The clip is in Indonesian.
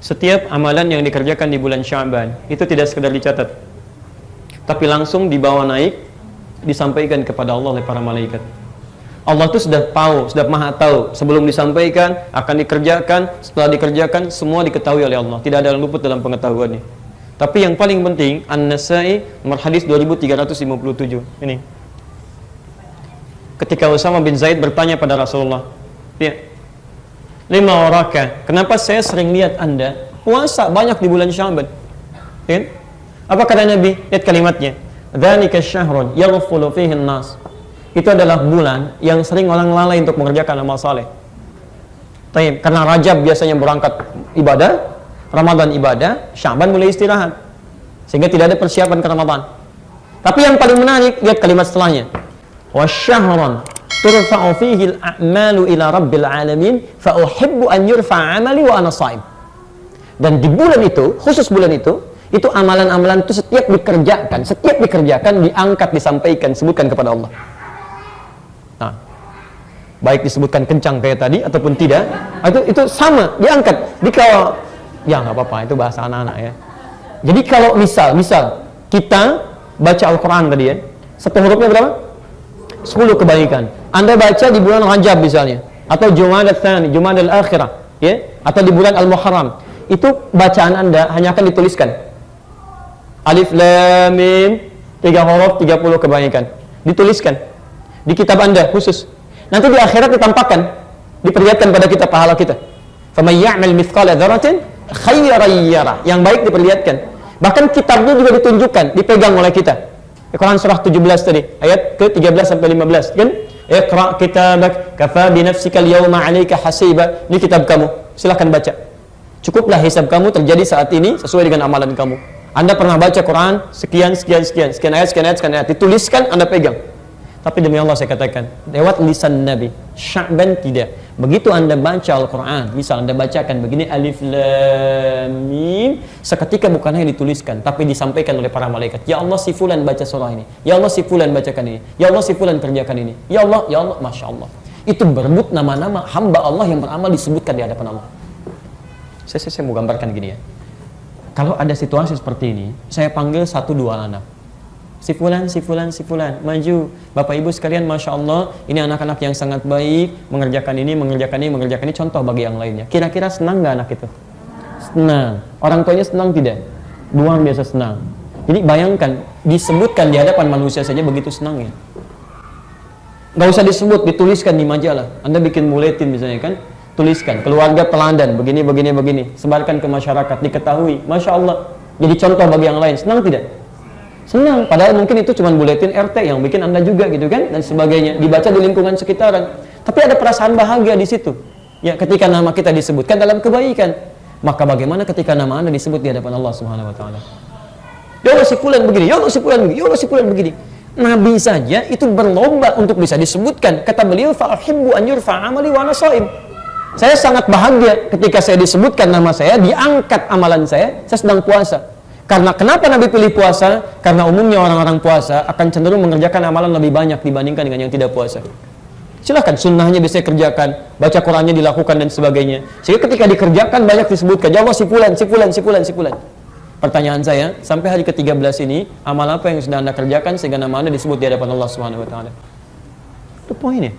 Setiap amalan yang dikerjakan di bulan Sya'ban itu tidak sekedar dicatat, tapi langsung dibawa naik, disampaikan kepada Allah oleh para malaikat. Allah itu sudah tahu, sudah maha tahu sebelum disampaikan, akan dikerjakan, setelah dikerjakan, semua diketahui oleh Allah. Tidak ada yang luput dalam pengetahuannya. Tapi yang paling penting, An-Nasa'i nomor hadis 2357 ini. Ketika Usama bin Zaid bertanya pada Rasulullah, ya, lima waraka, kenapa saya sering lihat Anda puasa banyak di bulan Sya'ban? Ya? Apa kata Nabi? Lihat kalimatnya. Dzalika syahrun yaghfulu fihi an-nas. Itu adalah bulan yang sering orang lalai untuk mengerjakan amal saleh. Karena Rajab biasanya berangkat ibadah, Ramadan ibadah, Sya'ban mulai istirahat. Sehingga tidak ada persiapan ke Ramadan. Tapi yang paling menarik, lihat kalimat setelahnya. Wasyahran turfa'u fihi al-a'malu ila rabbil alamin fa uhibbu an yurfa'a 'amali wa ana sha'im. Dan di bulan itu, khusus bulan itu amalan-amalan itu setiap dikerjakan diangkat, disampaikan, sebutkan kepada Allah. Nah, baik disebutkan kencang kayak tadi ataupun tidak, itu sama, diangkat. Jadi kalau ya nggak apa-apa, itu bahasa anak-anak ya. Jadi kalau misal kita baca Al-Quran tadi ya, satu hurufnya berapa? 10 kebaikan. Anda baca di bulan Rajab misalnya, atau Jumadal Tsani, Jumadal Akhirah, ya, atau di bulan Al-Muharram, itu bacaan Anda hanya akan dituliskan. Alif Lam Mim 3 huruf 30 kebaikan. Dituliskan di kitab Anda khusus. Nanti di akhirat ditampakkan, diperlihatkan pada kita pahala kita. Faman ya'mal mithqala dzarratin khairan yarah. Yang baik diperlihatkan. Bahkan kitabnya juga ditunjukkan, dipegang oleh kita. Quran surah 17 tadi, ayat ke-13 sampai 15, kan? Iqra kitabak kafa bi nafsika al-yawma 'alaika hasiba. Ini kitab kamu, silakan baca. Cukuplah hisab kamu terjadi saat ini sesuai dengan amalan kamu. Anda pernah baca Quran sekian ayat, dituliskan, Anda pegang. Tapi demi Allah saya katakan, lewat lisan Nabi, Sya'ban tidak. Begitu Anda baca Al-Quran, misal Anda bacakan begini, Alif Lam Mim, seketika bukan hanya dituliskan, tapi disampaikan oleh para malaikat. Ya Allah, si fulan baca surah ini. Ya Allah, si fulan bacakan ini. Ya Allah, si fulan kerjakan ini. Ya Allah, Masya Allah. Itu berebut nama-nama hamba Allah yang beramal disebutkan di hadapan Allah. Saya mau gambarkan gini ya. Kalau ada situasi seperti ini, saya panggil 1-2 anak. Si fulan, maju. Bapak Ibu sekalian, Masya Allah, ini anak-anak yang sangat baik, mengerjakan ini, contoh bagi yang lainnya. Kira-kira senang nggak anak itu? Senang. Orang tuanya senang tidak? Luar biasa senang. Jadi bayangkan, disebutkan di hadapan manusia saja begitu senangnya. Nggak usah disebut, dituliskan di majalah. Anda bikin buletin misalnya kan, tuliskan, keluarga teladan, begini, sebarkan ke masyarakat, diketahui. Masya Allah, jadi contoh bagi yang lain. Senang tidak? Senang, padahal mungkin itu cuma buletin RT yang bikin Anda juga gitu kan, dan sebagainya, dibaca di lingkungan sekitaran. Tapi ada perasaan bahagia di situ. Ya, ketika nama kita disebutkan dalam kebaikan, maka bagaimana ketika nama Anda disebut di hadapan Allah Subhanahu wa taala? Ya Allah, si fulan begini, ya Allah, si fulan begini, ya Allah, si fulan begini. Nabi saja itu berlomba untuk bisa disebutkan. Kata beliau, fa uhibbu an yurfa 'amali wa ana sha'im. Saya sangat bahagia ketika saya disebutkan nama saya, diangkat amalan saya sedang puasa. Karena kenapa Nabi pilih puasa? Karena umumnya orang-orang puasa akan cenderung mengerjakan amalan lebih banyak dibandingkan dengan yang tidak puasa. Silahkan, sunnahnya bisa kerjakan, baca Qurannya dilakukan dan sebagainya. Sehingga ketika dikerjakan banyak disebutkan, ya Allah, si fulan. Pertanyaan saya, sampai hari ke-13 ini, amal apa yang sudah Anda kerjakan sehingga nama Anda disebut di hadapan Allah Subhanahu wa taala? Itu poinnya.